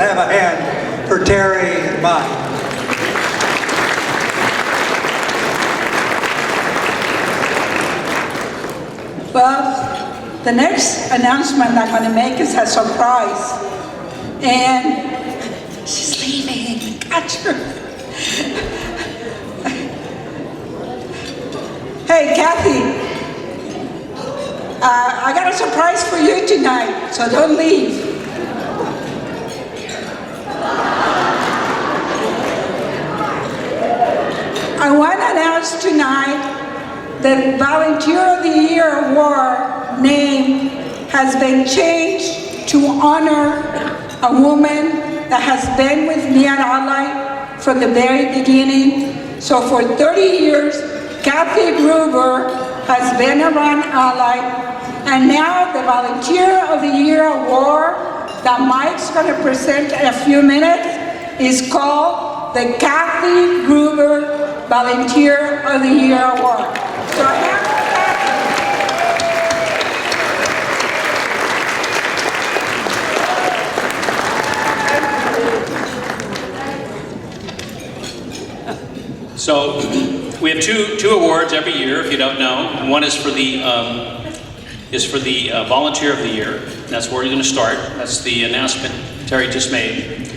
have a hand for Terry and Mike. Well, the next announcement I'm going to make is a surprise. And she's leaving. Catch her. Hey, Kathy. I got a surprise for you tonight, so don't leave. I want to announce tonight the Volunteer of the Year Award name has been changed to honor a woman that has been with me at Allied from the very beginning. So for 30 years, Kathy Gruber has been around Allied, and now the Volunteer of the Year Award that Mike's going to present in a few minutes is called the Kathy Gruber Volunteer of the Year Award. So I have So we have two awards every year, if you don't know. One is for the Volunteer of the Year. That's where we're going to start. That's the announcement Terry just made.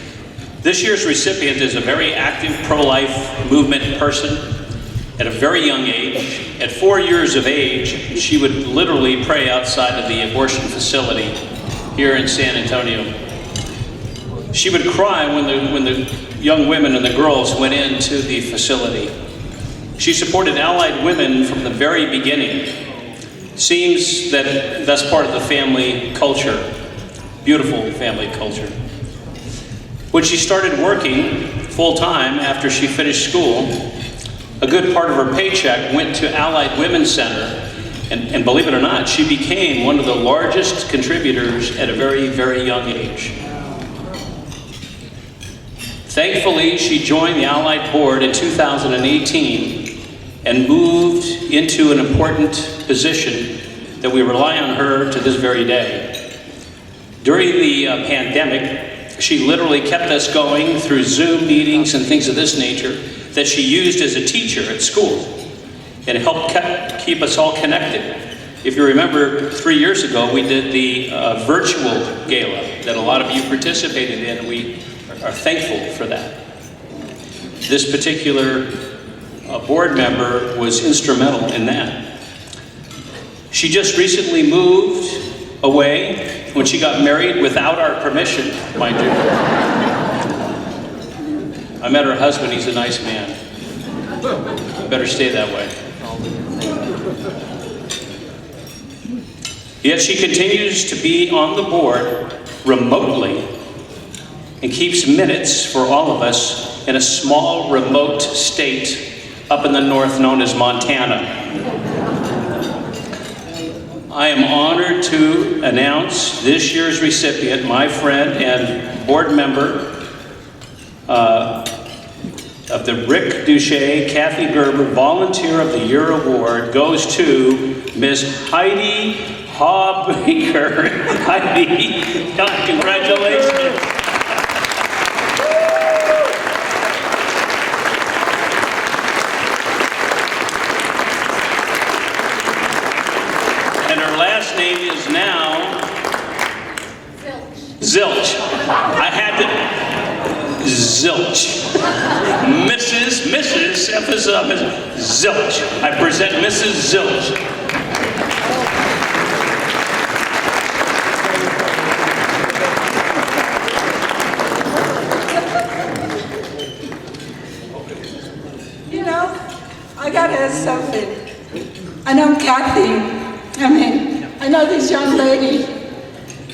This year's recipient is a very active pro-life movement person at a very young age. At 4 years of age, she would literally pray outside of the abortion facility here in San Antonio. She would cry when the young women and the girls went into the facility. She supported Allied women from the very beginning. Seems that that's part of the family culture, beautiful family culture. When she started working full-time after she finished school, a good part of her paycheck went to Allied Women's Center, and believe it or not, she became one of the largest contributors at a very, very young age. Thankfully, she joined the Allied Board in 2018 and moved into an important position that we rely on her to this very day. During the pandemic, she literally kept us going through Zoom meetings and things of this nature that she used as a teacher at school, and helped keep us all connected. If you remember, 3 years ago, we did the virtual gala that a lot of you participated in, and we are thankful for that. This particular board member was instrumental in that. She just recently moved away when she got married without our permission, mind you. I met her husband, he's a nice man. Better stay that way. Yet she continues to be on the board remotely and keeps minutes for all of us in a small remote state up in the north known as Montana. I am honored to announce this year's recipient, my friend and board member of the Rick Duché Kathy Gerber Volunteer of the Year Award goes to Ms. Heidi Hawbaker. Heidi, congratulations. And her last name is now Zilch. I had to Zilch. Mrs. Emphasis Zilch. I present Mrs. Zilch. You know, I gotta ask something. I know Kathy. I know this young lady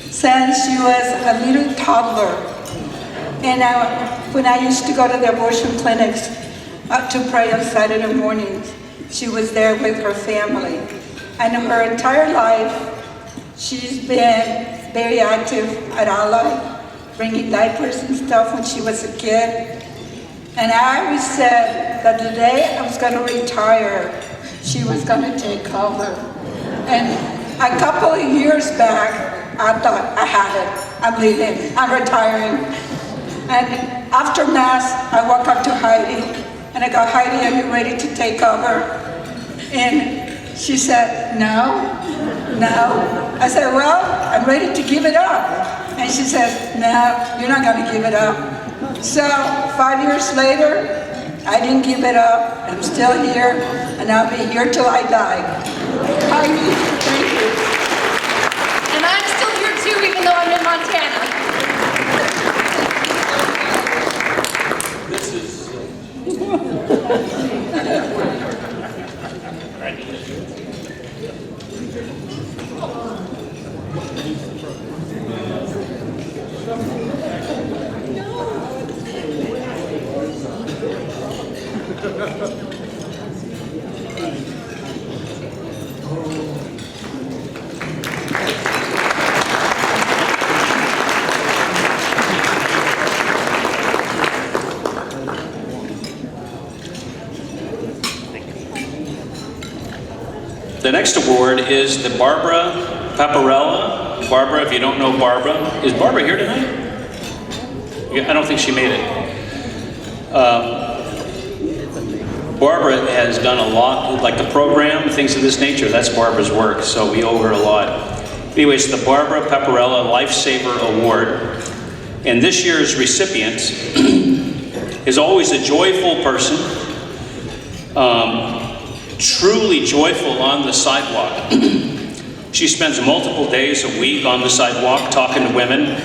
since she was a little toddler. And when I used to go to the abortion clinics to pray on Saturday mornings, she was there with her family. And her entire life, she's been very active at Ally, bringing diapers and stuff when she was a kid. And I always said that the day I was going to retire, she was going to take over. And a couple of years back, I thought, I had it. I'm leaving. I'm retiring. And after Mass, I walk up to Heidi, and I go, Heidi, are you ready to take over? And she said, no. I said, well, I'm ready to give it up. And she says, no, you're not going to give it up. So 5 years later, I didn't give it up. I'm still here, and I'll be here till I die. Heidi, thank you. And I'm still here too, even though I'm in Montana. This is... The next award is the Barbara Paparella. Barbara, if you don't know Barbara, is Barbara here tonight? Yeah, I don't think she made it. Barbara has done a lot, like the program, things of this nature. That's Barbara's work, so we owe her a lot. Anyways, the Barbara Paparella Lifesaver Award. And this year's recipient is always a joyful person, truly joyful on the sidewalk. She spends multiple days a week on the sidewalk talking to women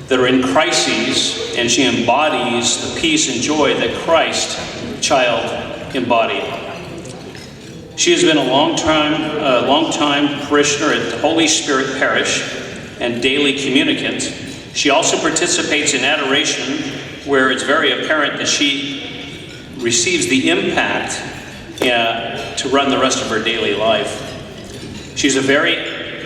that are in crises, and she embodies the peace and joy that Christ child embodied. She has been a long time parishioner at the Holy Spirit Parish and daily communicant. She also participates in adoration, where it's very apparent that she receives the impact to run the rest of her daily life. She's a very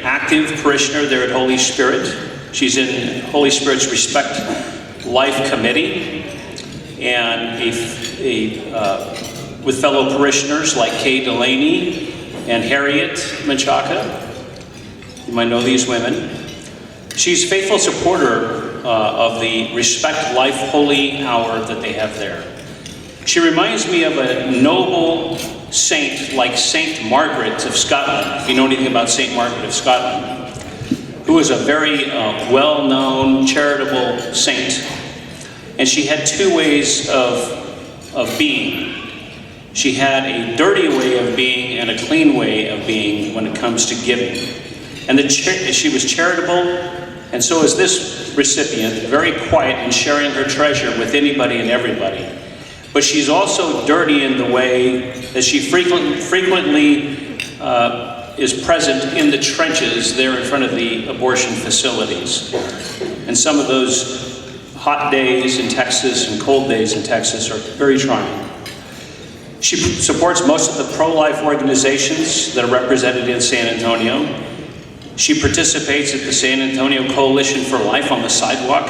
active parishioner there at Holy Spirit. She's in Holy Spirit's Respect Life Committee, and with fellow parishioners like Kay Delaney and Harriet Menchaca. You might know these women. She's a faithful supporter of the Respect Life Holy Hour that they have there. She reminds me of a noble saint like Saint Margaret of Scotland, if you know anything about Saint Margaret of Scotland, who was a very well-known charitable saint. And she had two ways of being. She had a dirty way of being and a clean way of being when it comes to giving. And she was charitable, and so is this recipient, very quiet in sharing her treasure with anybody and everybody. But she's also dirty in the way that she frequently is present in the trenches there in front of the abortion facilities. And some of those hot days in Texas and cold days in Texas are very trying. She supports most of the pro-life organizations that are represented in San Antonio. She participates at the San Antonio Coalition for Life on the sidewalk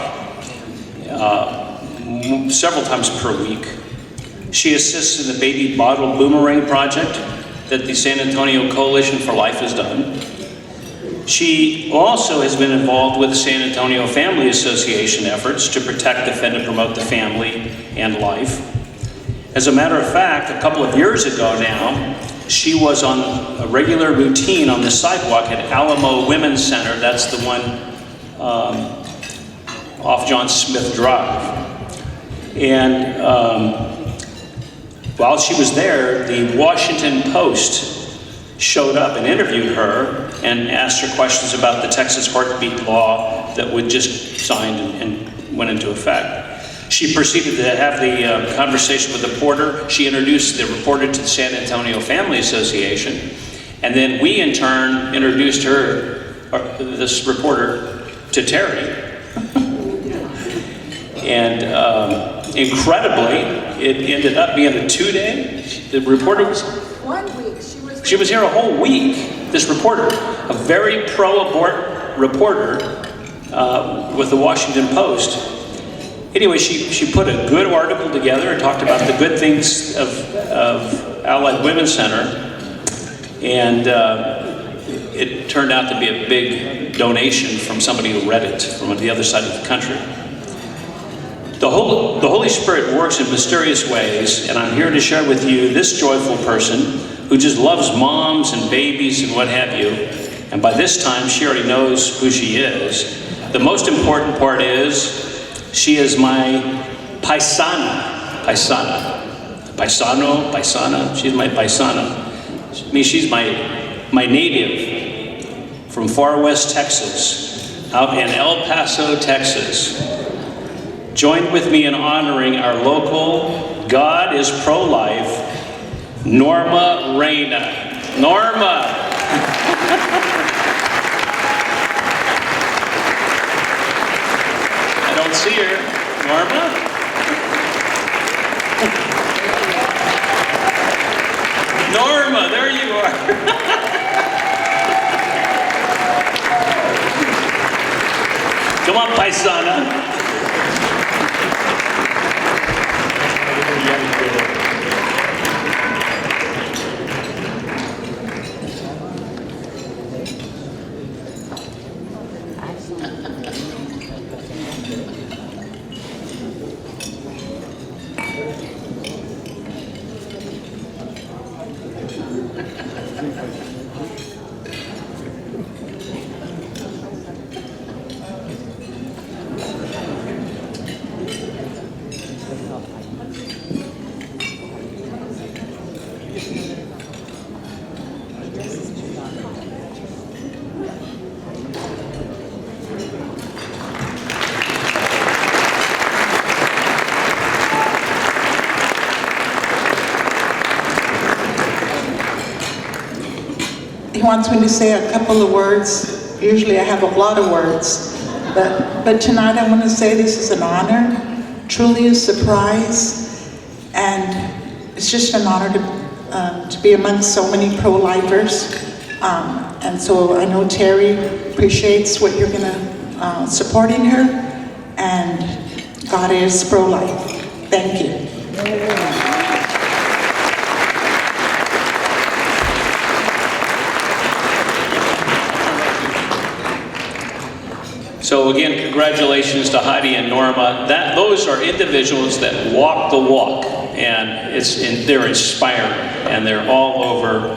several times per week. She assists in the Baby Bottle Boomerang project that the San Antonio Coalition for Life has done. She also has been involved with the San Antonio Family Association efforts to protect, defend, and promote the family and life. As a matter of fact, a couple of years ago now, she was on a regular routine on the sidewalk at Alamo Women's Center. That's the one off John Smith Drive. And while she was there, the Washington Post showed up and interviewed her and asked her questions about the Texas heartbeat law that was just signed and went into effect. She proceeded to have the conversation with the reporter. She introduced the reporter to the San Antonio Family Association, and then we in turn introduced this reporter, to Tere. And incredibly, it ended up being a 2-day. The reporter was... 1 week. She was here a whole week, this reporter, a very pro-abort reporter with the Washington Post. Anyway, she put a good article together and talked about the good things of Allied Women's Center. And it turned out to be a big donation from somebody who read it from the other side of the country. The Holy Spirit works in mysterious ways, and I'm here to share with you this joyful person who just loves moms and babies and what have you. And by this time, she already knows who she is. The most important part is, she is my paisana. Paisana. She's my paisana. I mean, she's my native from far west Texas, out in El Paso, Texas. Join with me in honoring our local God is Pro-Life, Norma Reyna. Norma! I don't see her. Norma? Norma, there you are. Come on, paisana. He wants me to say a couple of words. Usually I have a lot of words, but tonight I want to say this is an honor, truly a surprise, and it's just an honor to be amongst so many pro-lifers. And so I know Terry appreciates what you're gonna supporting her, and God is pro-life. Thank you. So again, congratulations to Heidi and Norma. Those are individuals that walk the walk, and they're inspiring, and they're all over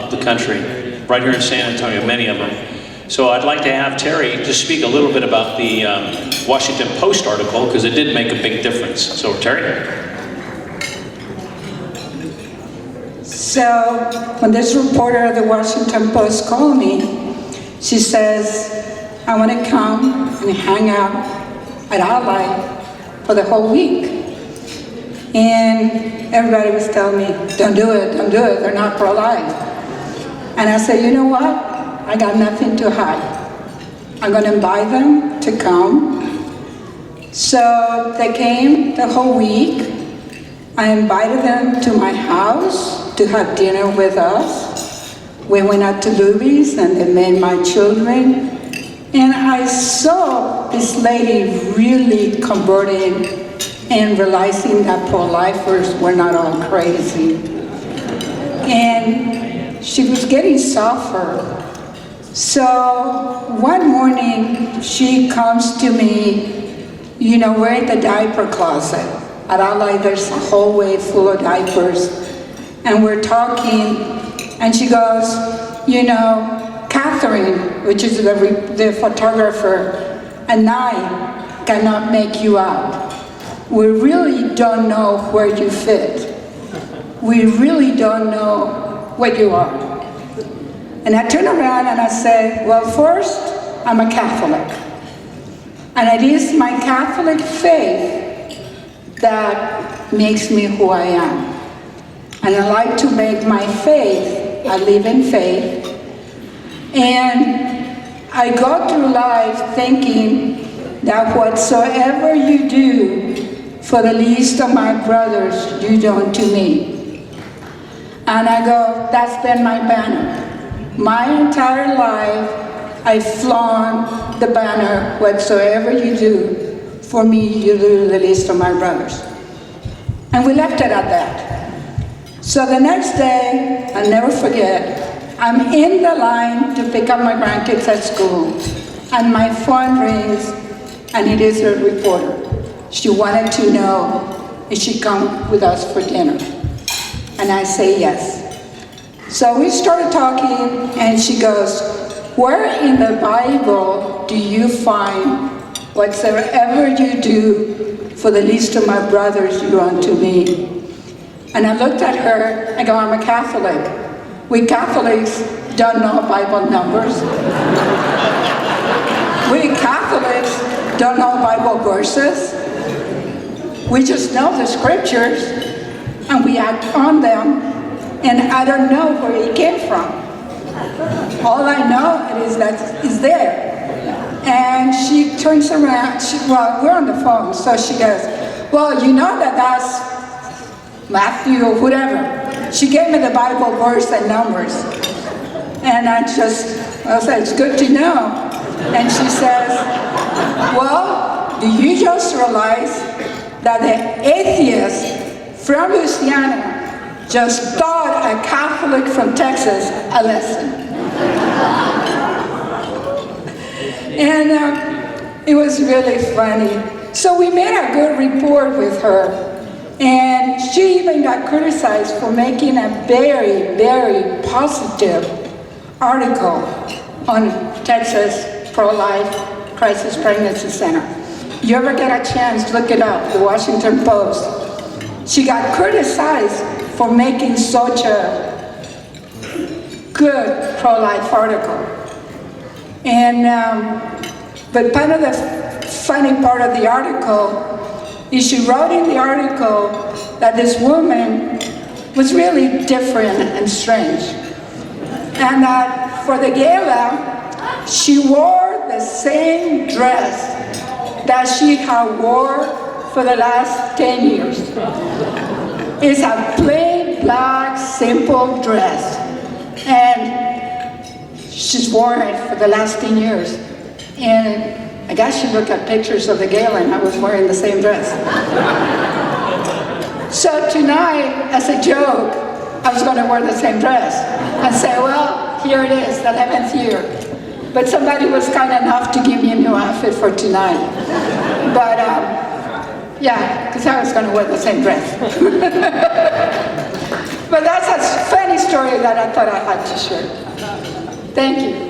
the country, right here in San Antonio, many of them. So I'd like to have Terry just speak a little bit about the Washington Post article, because it did make a big difference. So Terry. So when this reporter of the Washington Post called me, she says, I want to come and hang out at Ally for the whole week. And everybody was telling me, don't do it, they're not pro-life. And I said, you know what? I got nothing to hide. I'm going to invite them to come. So they came the whole week. I invited them to my house to have dinner with us. We went out to Luby's and they met my children. And I saw this lady really converting and realizing that pro-lifers were not all crazy. And she was getting softer. So one morning she comes to me, you know, we're in the diaper closet. At Ally, there's a hallway full of diapers. And we're talking, and she goes, you know, Catherine, which is the photographer, and I cannot make you out. We really don't know where you fit. We really don't know what you are. And I turn around and I say, well, first, I'm a Catholic. And it is my Catholic faith that makes me who I am. And I like to make my faith, I live in faith, and I go through life thinking that whatsoever you do for the least of my brothers, you don't to me. And I go, that's been my banner. My entire life, I've flown the banner, whatsoever you do for me, you do the least of my brothers. And we left it at that. So the next day, I'll never forget, I'm in the line to pick up my grandkids at school, and my phone rings, and it is a reporter. she wanted to know if she'd come with us for dinner. And I say yes. So we started talking, and she goes, where in the Bible do you find whatsoever you do for the least of my brothers, you do unto me? And I looked at her, I go, I'm a Catholic. We Catholics don't know Bible numbers. We Catholics don't know Bible verses. We just know the scriptures, and we act on them, and I don't know where it came from. All I know is that it's there. And she turns around, well, we're on the phone, so she goes, well, you know that's Matthew or whatever. She gave me the Bible verse and numbers. And I said, it's good to know. And she says, well, do you just realize that the atheist from Louisiana just taught a Catholic from Texas a lesson? And it was really funny. So we made a good rapport with her. And she even got criticized for making a very, very positive article on Texas Pro-Life Crisis Pregnancy Center. You ever get a chance, look it up, the Washington Post. She got criticized for making such a good pro-life article. And, but part of the funny part of the article is she wrote in the article that this woman was really different and strange. And that for the gala, she wore the same dress that she had wore for the last 10 years. It's a plain black, simple dress. And she's worn it for the last 10 years. And I guess she looked at pictures of the gala and I was wearing the same dress. So tonight, as a joke, I was going to wear the same dress and say, well, here it is, the 11th year. But somebody was kind enough to give me a new outfit for tonight. But yeah, because I was going to wear the same dress. But that's a funny story that I thought I had to share. Thank you.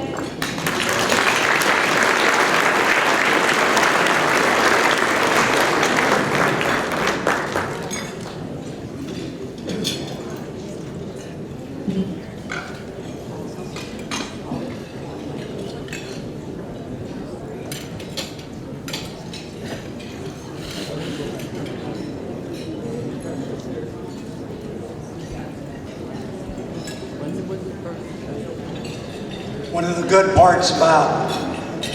One of the good parts about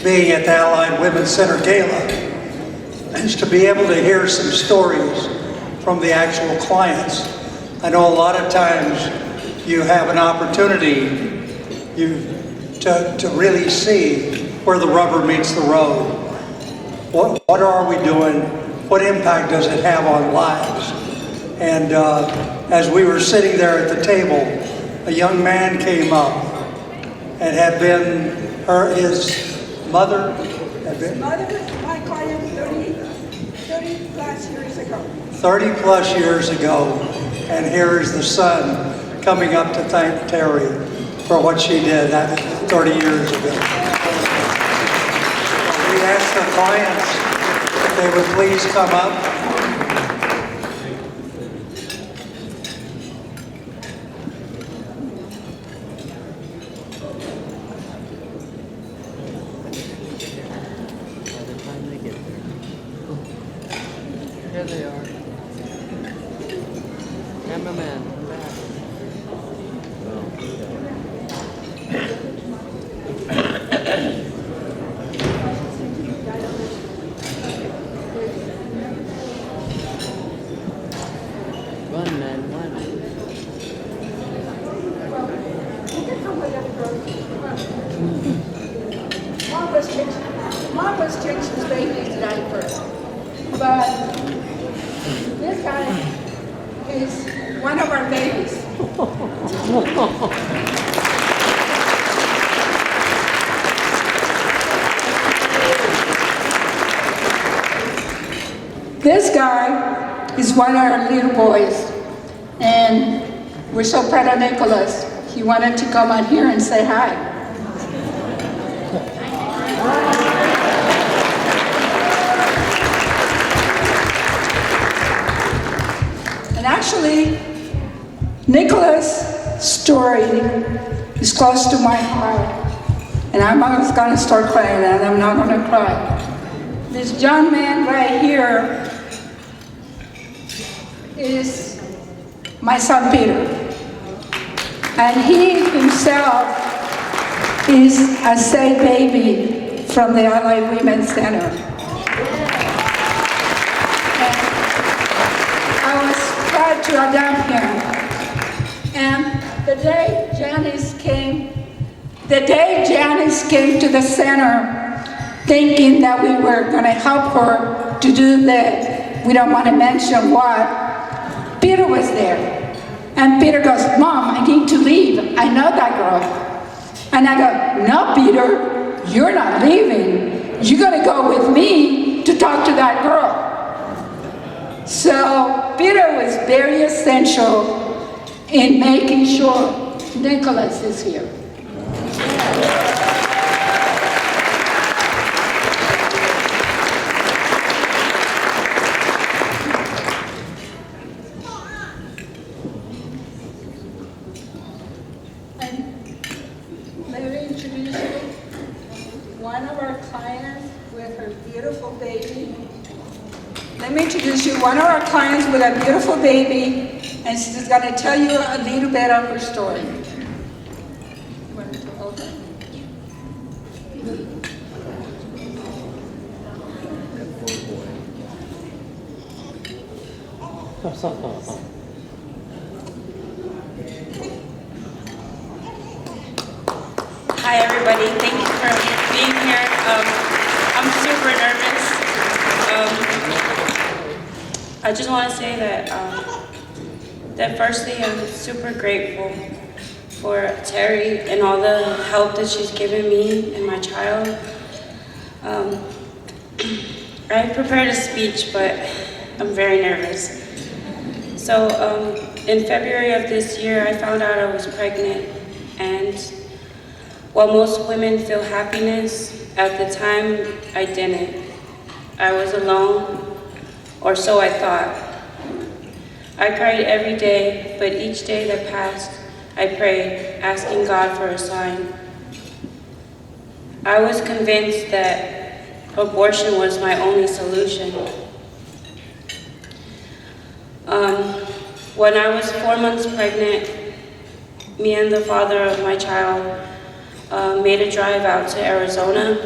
being at the Allied Women's Center Gala is to be able to hear some stories from the actual clients. I know a lot of times you have an opportunity to really see where the rubber meets the road. What are we doing? What impact does it have on lives? And as we were sitting there at the table, a young man came up and had been his mother had been. Mother was my client 30 plus years ago. 30 plus years ago, and here is the son coming up to thank Tere for what she did 30 years ago. We asked the clients if they would please come up. Here they are. Cameraman, come back. Run, man, run. Mom was changing baby's diaper, but this guy is one of our babies. is one of our little boys. And we're so proud of Nicholas. He wanted to come out here and say hi. And actually, Nicholas' story is close to my heart. And I'm always gonna start crying, and I'm not gonna cry. This young man right here is my son Peter. And he himself is a saved baby from the Allied Women's Center. And I was proud to adopt him. And the day Janice came to the center thinking that we were going to help her to do that, we don't want to mention what, Peter was there. And Peter goes, Mom, I need to leave. I know that girl. And I go, no, Peter, you're not leaving. You're going to go with me to talk to that girl. So Peter was very essential in making sure Nicholas is here. Let me introduce you one of our clients with her beautiful baby. Let me introduce you one of our clients with a beautiful baby, and she's going to tell you a little bit of her story. You want to hold her? Hi everybody, thank you for being here. I'm super nervous. I just want to say that firstly I'm super grateful for Tere and all the help that she's given me and my child. I prepared a speech, but I'm very nervous. So in February of this year, I found out I was pregnant, and while most women feel happiness, at the time I didn't. I was alone, or so I thought. I cried every day, but each day that passed, I prayed, asking God for a sign. I was convinced that abortion was my only solution. When I was 4 months pregnant, me and the father of my child made a drive out to Arizona,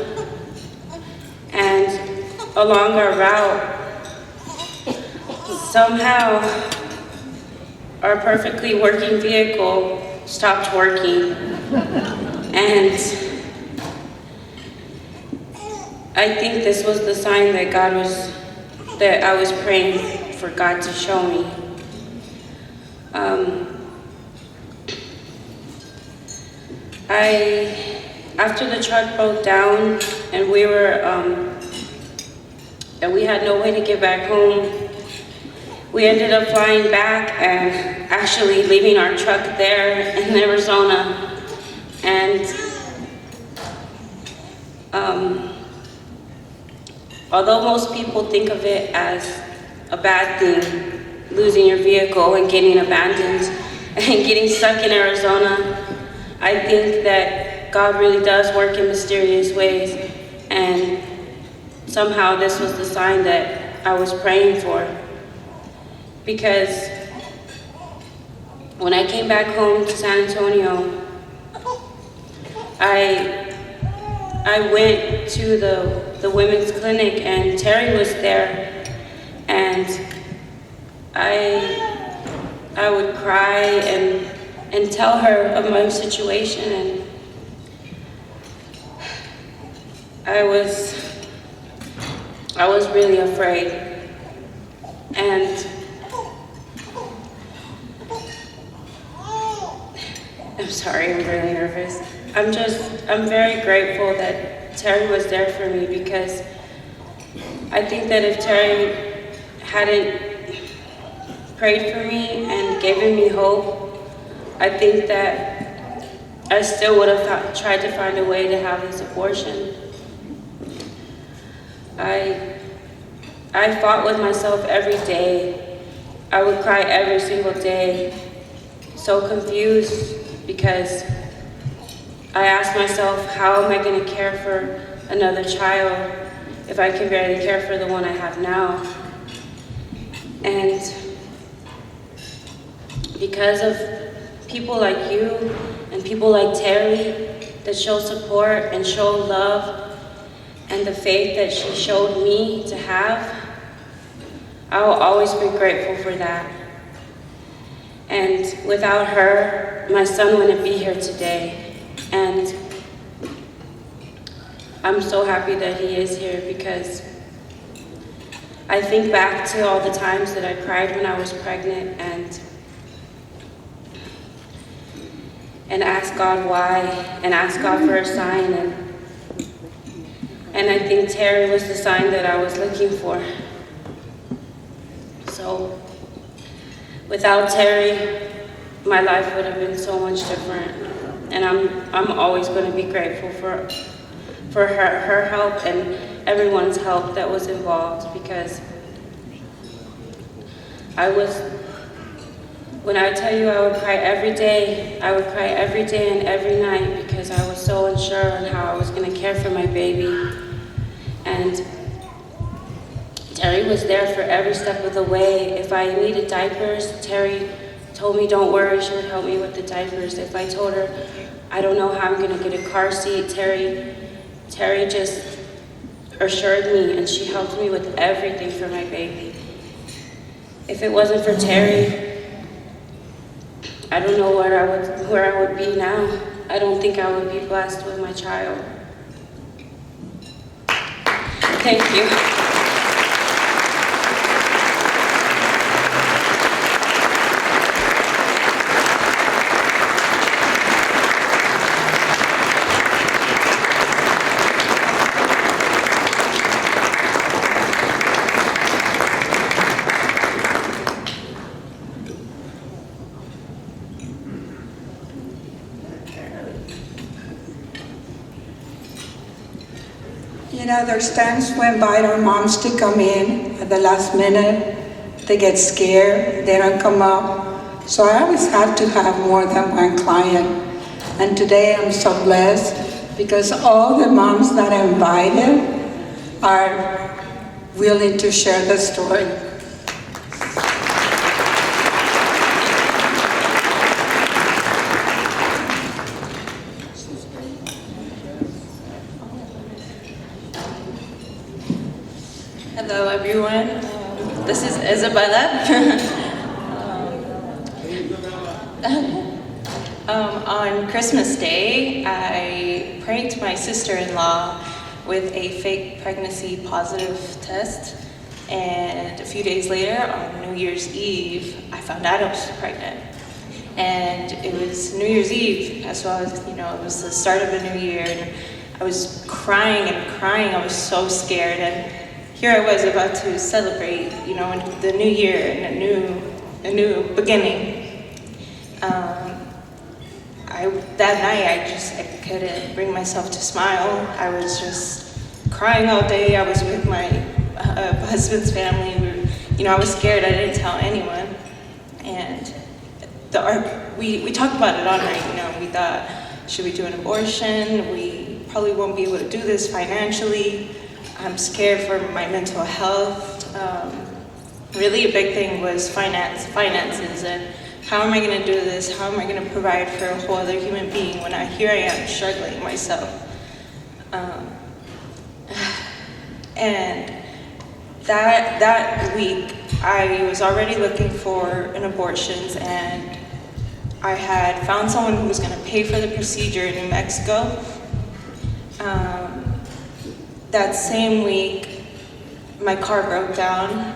and along our route, somehow our perfectly working vehicle stopped working, and I think this was the sign that that I was praying for God to show me. After the truck broke down and we had no way to get back home, we ended up flying back and actually leaving our truck there in Arizona. And although most people think of it as a bad thing, losing your vehicle and getting abandoned and getting stuck in Arizona, I think that God really does work in mysterious ways, and somehow this was the sign that I was praying for. Because when I came back home to San Antonio, I went to the women's clinic, and Tere was there, and I would cry and tell her of my situation, and I was really afraid. And I'm sorry, I'm really nervous. I'm very grateful that Tere was there for me, because I think that if Tere hadn't prayed for me and given me hope, I think that I still would have tried to find a way to have this abortion. I fought with myself every day. I would cry every single day, so confused, because I asked myself, how am I going to care for another child if I can barely care for the one I have now? And because of people like you and people like Tere that show support and show love, and the faith that she showed me to have, I will always be grateful for that. And without her, my son wouldn't be here today. And I'm so happy that he is here, because I think back to all the times that I cried when I was pregnant and asked God why, and asked God for a sign, and I think Tere was the sign that I was looking for. So, without Tere, my life would have been so much different. And I'm always going to be grateful for her help and everyone's help that was involved, because when I tell you I would cry every day, I would cry every day and every night, because I was so unsure on how I was going to care for my baby. And Tere was there for every step of the way. If I needed diapers, Tere told me, don't worry, she would help me with the diapers. If I told her, I don't know how I'm going to get a car seat, Tere just assured me, and she helped me with everything for my baby. If it wasn't for Tere, I don't know where I would be now. I don't think I would be blessed with my child. Thank you. You know, there's times we invite our moms to come in at the last minute. They get scared, they don't come up. So I always have to have more than one client. And today I'm so blessed, because all the moms that I invited are willing to share the story. Hello everyone, this is Isabella. On Christmas Day, I pranked my sister-in-law with a fake pregnancy positive test, and a few days later, on New Year's Eve, I found out I was pregnant. And it was New Year's Eve, as well as, it was the start of a new year, and I was crying and crying. I was so scared, and here I was about to celebrate, the new year and a new beginning. That night, I couldn't bring myself to smile. I was just crying all day. I was with my husband's family. I was scared. I didn't tell anyone, and we talked about it all night. We thought, should we do an abortion? We probably won't be able to do this financially. I'm scared for my mental health. Really a big thing was finances, and how am I going to do this? How am I going to provide for a whole other human being when here I am struggling myself? And that week, I was already looking for an abortion, and I had found someone who was going to pay for the procedure in New Mexico. That same week, my car broke down.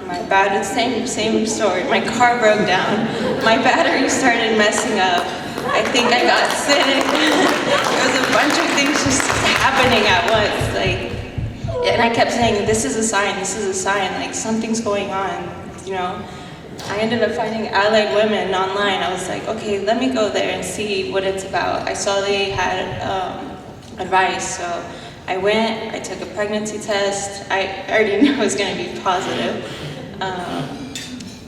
Same story. My car broke down. My battery started messing up. I think I got sick. There was a bunch of things just happening at once. And I kept saying, this is a sign, something's going on, I ended up finding Allied Women online. I was like, okay, let me go there and see what it's about. I saw they had advice, so I went, I took a pregnancy test. I already knew it was going to be positive.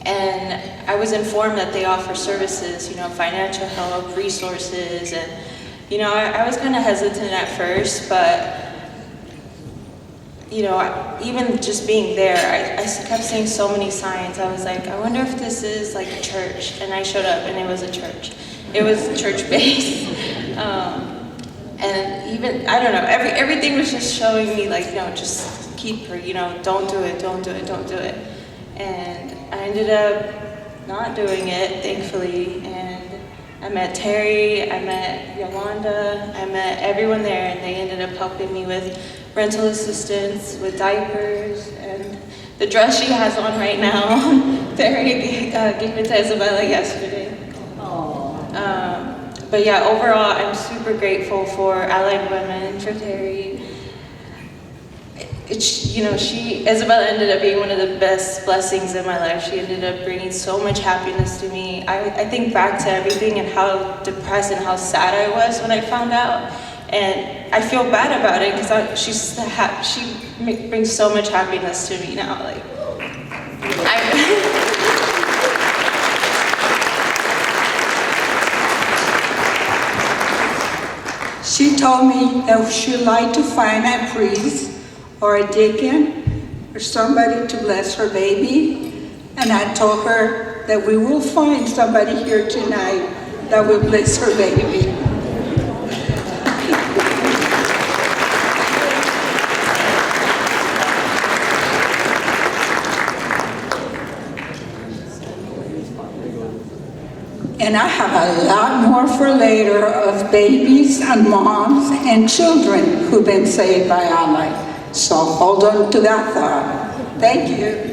And I was informed that they offer services, you know, financial help, resources, and, you know, I was kind of hesitant at first, but, you know, even just being there, I kept seeing so many signs. I was like, I wonder if this is like a church. And I showed up and it was a church. It was church-based. And even, I don't know, everything was just showing me like, you know, just keep her, you know, don't do it, don't do it, don't do it. And I ended up not doing it, thankfully. And I met Terry, I met Yolanda, I met everyone there, and they ended up helping me with rental assistance, with diapers, and the dress she has on right now. Terry gave it to Isabella yesterday. But yeah, overall, I'm super grateful for Allied Women, for Terry. You know, Isabella ended up being one of the best blessings in my life. She ended up bringing so much happiness to me. I think back to everything and how depressed and how sad I was when I found out. And I feel bad about it because she brings so much happiness to me now. Like, She told me that she'd like to find a priest or a deacon or somebody to bless her baby. And I told her that we will find somebody here tonight that will bless her baby. And I have a lot more for later of babies and moms and children who've been saved by Allah. So hold on to that thought. Thank you.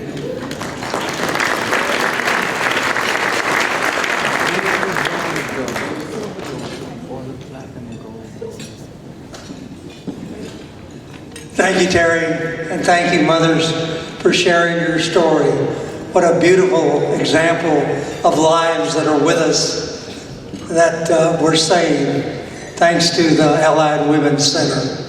Thank you, Terry, and thank you, mothers, for sharing your story. What a beautiful example of lives that are with us that were saved thanks to the Allied Women's Center.